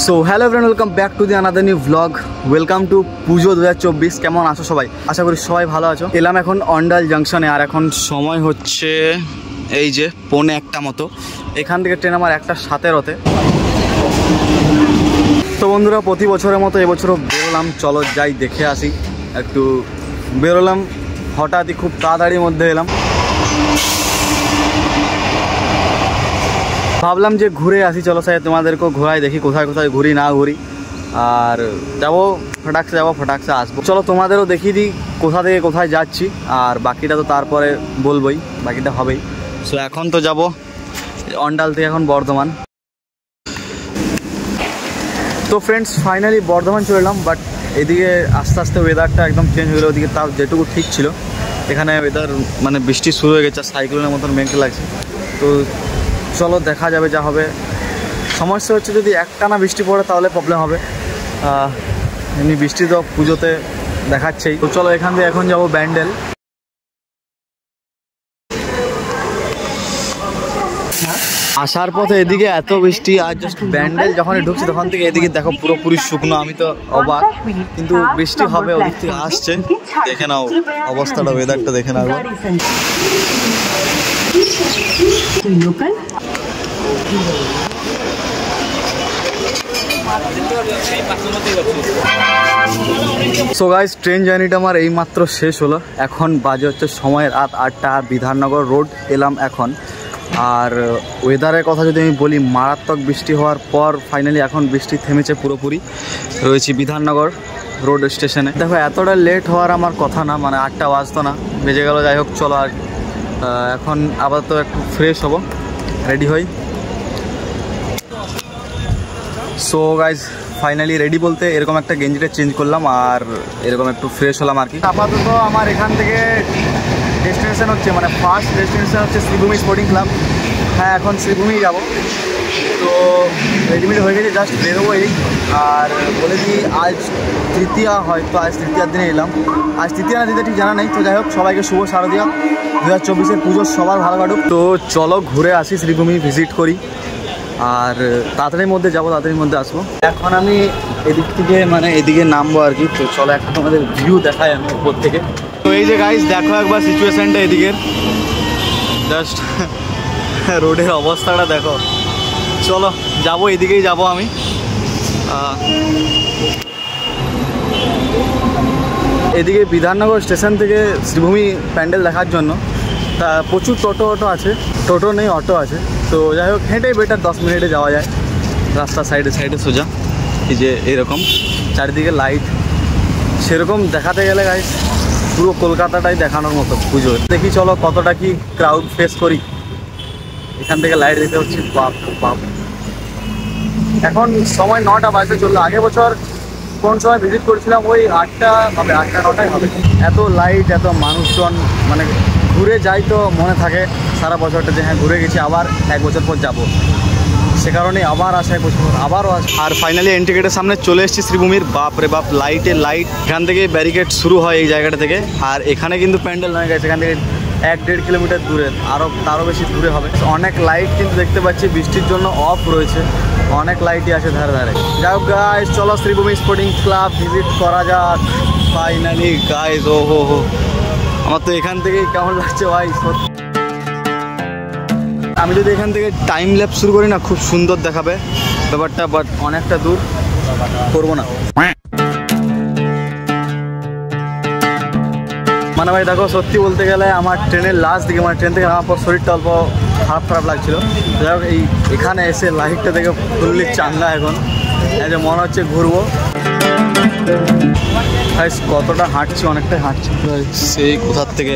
So hello everyone, welcome back to the another new blog. Welcome to পুজো 2024। কেমন আছো সবাই? আশা করি সবাই ভালো আছো। এলাম এখন অন্ডাল জাংশনে, আর এখন সময় হচ্ছে এই যে 1:45 মতো। এখান থেকে ট্রেন আমার 1:17-তে। তো বন্ধুরা, প্রতি বছরের মতো এবছরও বেরোলাম, চলো যাই দেখে আসি। একটু বেরোলাম, হঠাৎই খুব তাড়াতাড়ির মধ্যে এলাম। ভাবলাম যে ঘুরে আসি, চলো সাই তোমাদেরকেও ঘোরাই, দেখি কোথায় কোথায় ঘুরি না ঘুরি। আর যাবো ফটাকসে আসবো। চলো তোমাদেরও দেখিয়ে দিই কোথা থেকে কোথায় যাচ্ছি, আর বাকিটা তো তারপরে বলবোই, বাকিটা হবেই। সো এখন তো যাব অন্ডাল থেকে এখন বর্ধমান। তো ফ্রেন্ডস, ফাইনালি বর্ধমান চলে এলাম। বাট এদিকে আস্তে আস্তে ওয়েদারটা একদম চেঞ্জ হয়ে গেলো। ওদিকে তাও যেটুকু ঠিক ছিল, এখানে ওয়েদার মানে বৃষ্টি শুরু হয়ে গেছে, সাইক্লোনের মতন মেঘ লাগছে। তো চলো দেখা যাবে যা হবে। সমস্যা হচ্ছে যদি একটানা বৃষ্টি পড়ে তাহলে প্রবলেম হবে। এমনি বৃষ্টি তো পুজোতে দেখাচ্ছেই। তো চলো এখান থেকে এখন যাবো ব্যান্ডেল। আসার পথে এদিকে এত বৃষ্টি, আর জাস্ট ব্যান্ডেল যখনই ঢুকছি তখন থেকে এদিকে দেখো পুরোপুরি শুকনো। আমি তো অবাক, কিন্তু বৃষ্টি হবে ওদিক থেকে আসছে। দেখে নাও অবস্থাটা, ওয়েদারটা দেখে নাও। সো গাইস, ট্রেন জার্নিটা আমার এইমাত্র শেষ হলো। এখন বাজে হচ্ছে সময় রাত 8টা, বিধাননগর রোড এলাম এখন। আর ওয়েদারের কথা যদি আমি বলি, মারাত্মক বৃষ্টি হওয়ার পর ফাইনালি এখন বৃষ্টি থেমেছে পুরোপুরি। রয়েছি বিধাননগর রোড স্টেশনে। দেখো এতটা লেট হওয়ার আমার কথা না, মানে 8টা বাজতো না, বেজে গেল। যাই হোক চলো, আর এখন আপাতত একটু ফ্রেশ হব, রেডি হই। সো গাইজ, ফাইনালি রেডি বলতে এরকম একটা গেঞ্জিটা চেঞ্জ করলাম আর এরকম একটু ফ্রেশ হলাম আর কি। আপাতত আমার এখান থেকে ডেস্টিনেশন হচ্ছে, মানে ফার্স্ট ডেস্টিনেশন হচ্ছে শ্রীভূমি স্পোর্টিং ক্লাব। হ্যাঁ, এখন শ্রীভূমি যাব। তো রেডিমেড হয়ে গেছে, জাস্ট বেরোবো এই। আর বলে দিই, আজ তৃতীয়া, হয়তো আজ তৃতীয়ার দিনে এলাম। আজ তৃতীয়া না দিতে ঠিক জানা নেই। তো যাই হোক, সবাইকে শুভ শারদীয়া 2024-এর পুজো সবার ভালো কাটুক। তো চলো ঘুরে আসি, শ্রীভূমি ভিজিট করি। আর তাড়াতাড়ির মধ্যে যাবো, তাড়াতাড়ির মধ্যে আসবো। এখন আমি এদিক থেকে মানে এদিকে নামবো আর কি। তো চলো এখন তোমাদের ভিউ দেখাই আমি উপর থেকে। তো এই যে গাইস, দেখো একবার সিচুয়েশানটা এদিকের, জাস্ট রোডের অবস্থাটা দেখো। চলো যাবো, এদিকেই যাবো আমি। এদিকে বিধাননগর স্টেশন থেকে শ্রীভূমি প্যান্ডেল দেখার জন্য তা প্রচুর টোটো আছে, টোটো নেই অটো আছে। তো যাই হোক, হেঁটেই বেটার, 10 মিনিটে যাওয়া যায়। রাস্তা সাইডে সোজা। এই যে এরকম চারিদিকে লাইট, সেরকম দেখাতে গেলে গাইস পুরো কলকাতাটাই দেখানোর মতো পুজো। দেখি চলো কতটা কি ক্রাউড ফেস করি। এখান থেকে লাইট দিতে হচ্ছে, বাপ বাপ। এখন সময় 9টা বাজতে চললো। আগের বছর কোন সময় ভিজিট করেছিলাম, ওই 8টা হবে, 8টা 9টাই হবে। এত লাইট, এত মানুষজন, মানে ঘুরে যাই তো মনে থাকে সারা বছরটা যে হ্যাঁ ঘুরে গেছি, আবার 1 বছর পর যাব। সে কারণে আবার আসা, 1 বছর আবারও আসে। আর ফাইনালি এন্ট্রি গেটের সামনে চলে এসেছি শ্রীভূমির। বাপ রে বাপ, লাইটে লাইট। এখান থেকে ব্যারিকেড শুরু হয় এই জায়গাটা থেকে। আর এখানে কিন্তু প্যান্ডেল নয় গেছে, এখান থেকে 1-1.5 কিলোমিটার দূরে, তারও বেশি দূরে হবে। অনেক লাইট কিন্তু দেখতে পাচ্ছি, বৃষ্টির জন্য অফ রয়েছে। অনেক লাইটই আছে ধারে ধারে। যাই হোক গাইস, চলো শ্রীভূমি স্পোর্টিং ক্লাব ভিজিট করা যাক ফাইনালি গাইস। ও হো হো, আমার তো এখান থেকেই কেমন লাগছে ভাই সত্যি। আমি যদি এখান থেকে টাইম ল্যাপস শুরু করি না, খুব সুন্দর দেখাবে ব্যাপারটা, বাট অনেকটা দূর, করবো না। মানে ভাই দেখো, সত্যি বলতে গেলে আমার ট্রেনের লাস্ট দিকে, মানে ট্রেন থেকে নামার পর শরীরটা অল্প খারাপ লাগছিল। যাই হোক, এখানে এসে লাইটটা দেখে ফুললি চাঙ্গা এখন, এই যে মনে হচ্ছে ঘুরবো। কতটা হাঁটছি, অনেকটাই হাঁটছি সেই কোথার থেকে।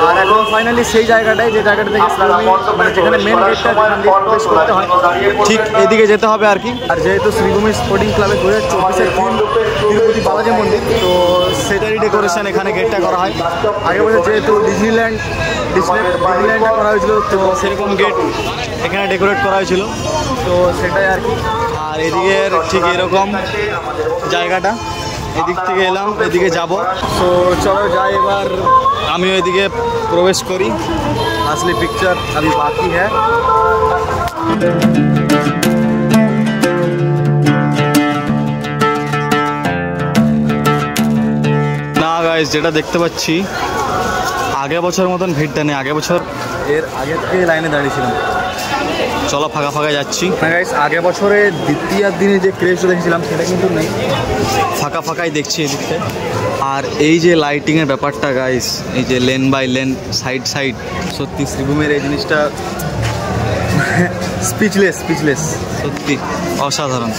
আর এখন ফাইনালি সেই জায়গাটাই, যে জায়গাটা থেকে মানে যেখানে মেন গেটটা প্রবেশ করতে হয়, ঠিক এদিকে যেতে হবে আর কি। আর যেহেতু শ্রীভূমি স্পোর্টিং ক্লাবে 2024-এর থিম তিরুপতি বালাজি মন্দির, তো সেটারই ডেকোরেশন এখানে গেটটা করা হয়। আগের বছর যেহেতু ডিজনিল্যান্ডটা করা হয়েছিল, তো সেরকম গেট এখানে ডেকোরেট করা হয়েছিল। তো সেটাই আর কি। আর এদিকের ঠিক এরকম জায়গাটা, এদিক থেকে এলাম, এদিকে যাব। তো চলো যাই এবার, আমিও এদিকে প্রবেশ করি। আসলে পিকচার আমি বাকি হ্যাঁ। না গাইস, যেটা দেখতে পাচ্ছি আগের বছর মতন ভিড়টা নেই। আগের বছর এর আগে থেকে লাইনে দাঁড়িয়েছিলাম। চলো ফাঁকা ফাঁকা যাচ্ছি। না গাইস, আগের বছরে দ্বিতীয় দিনে যে ক্রেজটা দেখেছিলাম সেটা কিন্তু নেই, ফাঁকা ফাঁকাই দেখছি এদিকটা। আর এই যে লাইটিংয়ের ব্যাপারটা গাইস, এই যে lane by lane, side side, সত্যি শ্রীভূমির এই জিনিসটা স্পিচলেস সত্যি অসাধারণ।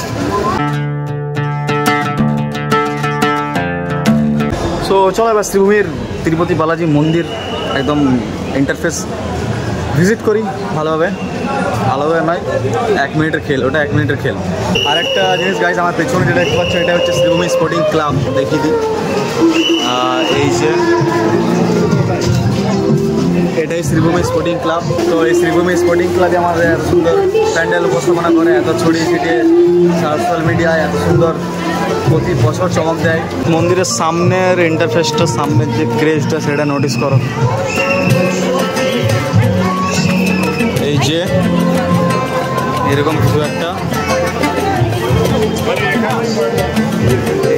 সো চলো এবার শ্রীভূমির তিরুপতি বালাজি মন্দির একদম ইন্টারফেস ভিজিট করি ভালোভাবে নয়, 1 মিনিটের খেল ওটা, 1 মিনিটের খেল। আর একটা জিনিস গাইস, আমার পেছনে যেটা দেখতে পাচ্ছ এটা হচ্ছে শ্রীভূমি স্পোর্টিং ক্লাব। দেখিয়ে দিই, এই যে এটাই শ্রীভূমি স্পোর্টিং ক্লাব। তো এই শ্রীভূমি স্পোর্টিং ক্লাবে আমাদের এত সুন্দর প্যান্ডেল উপস্থাপনা করে, এত ছড়িয়ে ছিটিয়ে সোশ্যাল মিডিয়ায় এত সুন্দর প্রতি বছর চমক দেয়। মন্দিরের সামনের ইন্টারফেসটা, সামনের যে ক্রেজটা সেটা নোটিস করো। এই যে এরকম কিছু একটা,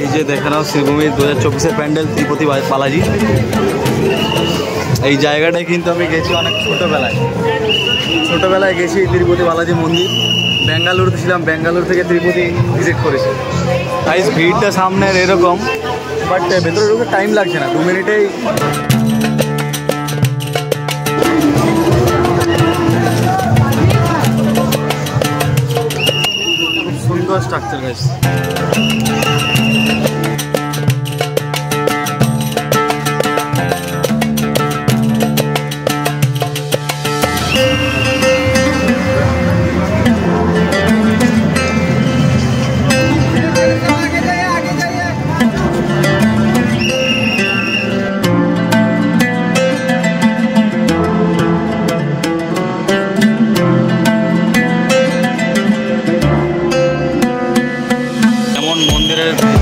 এই যে দেখে নাও শ্রীভূমি 2024-এর প্যান্ডেল তিরুপতি বালাজি। এই জায়গাটায় কিন্তু আমি গেছি অনেক ছোটোবেলায় গেছি তিরুপতি বালাজি মন্দির। বেঙ্গালুরুতে ছিলাম, বেঙ্গালুরু থেকে তিরুপতি ভিজিট করেছি। তাই ভিড়টা সামনের এরকম, বাট ভেতরে ঢুকে টাইম লাগছে না, 2 মিনিটেই সুন্দর স্ট্রাকচার গাইস।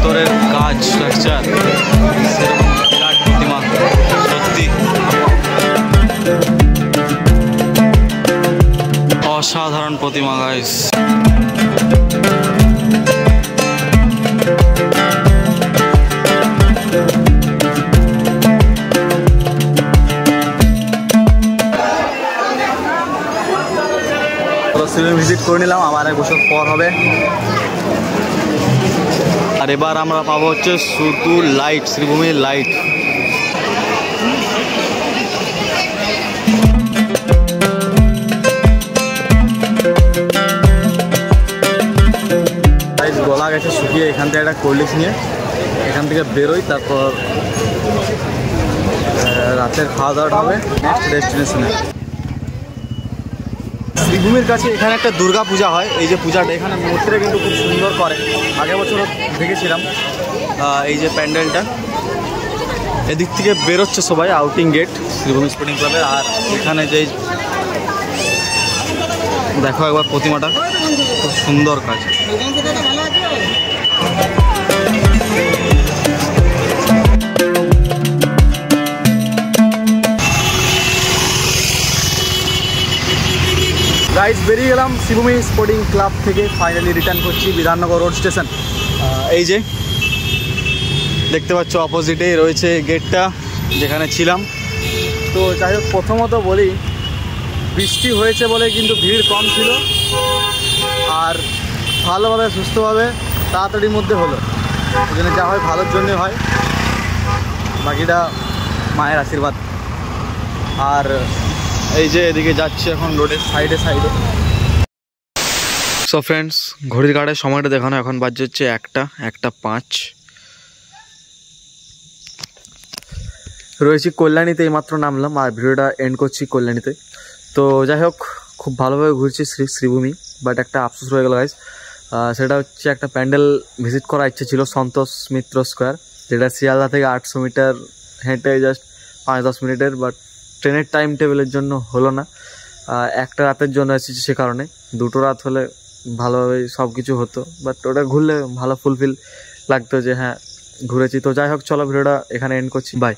ভিতরের কাজ স্ট্রাকচার সেরকম বিরাট প্রতিমা, সত্যি অসাধারণ প্রতিমা গাইস। ভিজিট করে নিলাম, আবার 1 বছর পর হবে। আর এবার আমরা পাবো হচ্ছে শুধু লাইট, শ্রীভূমির লাইট। গলা গেছে শুকিয়ে, এখান থেকে একটা কোল্ড ড্রিঙ্কস নিয়ে এখান থেকে বেরোই, তারপর রাতের খাওয়া দাওয়াটা হবে নেক্সট ডেস্টিনেশনে। শ্রীভূমির কাছে এখানে একটা দুর্গা পূজা হয়। এই যে পূজাটা এখানে মূর্তিটা কিন্তু খুব সুন্দর করে, আগের বছরও দেখেছিলাম। এই যে প্যান্ডেলটা, এদিক থেকে বেরোচ্ছে সবাই, আউটিং গেট শ্রীভূমি স্পোর্টিং ক্লাবের। আর এখানে যে দেখো একবার প্রতিমাটা, খুব সুন্দর কাজ। গাইজ বেরিয়ে গেলাম শ্রীভূমি স্পোর্টিং ক্লাব থেকে, ফাইনালি রিটার্ন করছি বিধাননগর রোড স্টেশন। এই যে দেখতে পাচ্ছ অপোজিটেই রয়েছে গেটটা যেখানে ছিলাম। তো যাই হোক, প্রথমত বলি বৃষ্টি হয়েছে বলে কিন্তু ভিড় কম ছিল, আর ভালোভাবে সুস্থভাবে তাড়াতাড়ির মধ্যে হলো। ওই জন্য যা হয় ভালোর জন্য হয়, বাকিটা মায়ের আশীর্বাদ। আর এই যে এদিকে যাচ্ছি এখন রোডের সাইডে। সো ফ্রেন্ডস, ঘড়ির কাঁটায় সময়টা দেখানো এখন বাজছে হচ্ছে 1:05। রয়েছি কল্যাণীতে, এইমাত্র নামলাম আর ভিডিওটা এন্ড করছি কল্যাণীতে। তো যাই হোক, খুব ভালোভাবে ঘুরছি শ্রীভূমি, বাট একটা আফসোস রয়ে গেল গাইজ। সেটা হচ্ছে একটা প্যান্ডেল ভিজিট করার ইচ্ছে ছিল, সন্তোষ মিত্র স্কোয়ার, যেটা শিয়ালদা থেকে 800 মিটার হেঁটে জাস্ট 5-10 মিনিটের। বাট ট্রেনের টাইম টেবিলের জন্য হলো না, একটা রাতের জন্য এসেছি, সে কারণে 2টো রাত হলে ভালোভাবে সব কিছু হতো। বাট ওটা ঘুরলে ভালো ফুলফিল লাগতো যে হ্যাঁ ঘুরেছি। তো যাই হোক, চলো ভিডিওটা এখানে এন্ড করছি, বাই।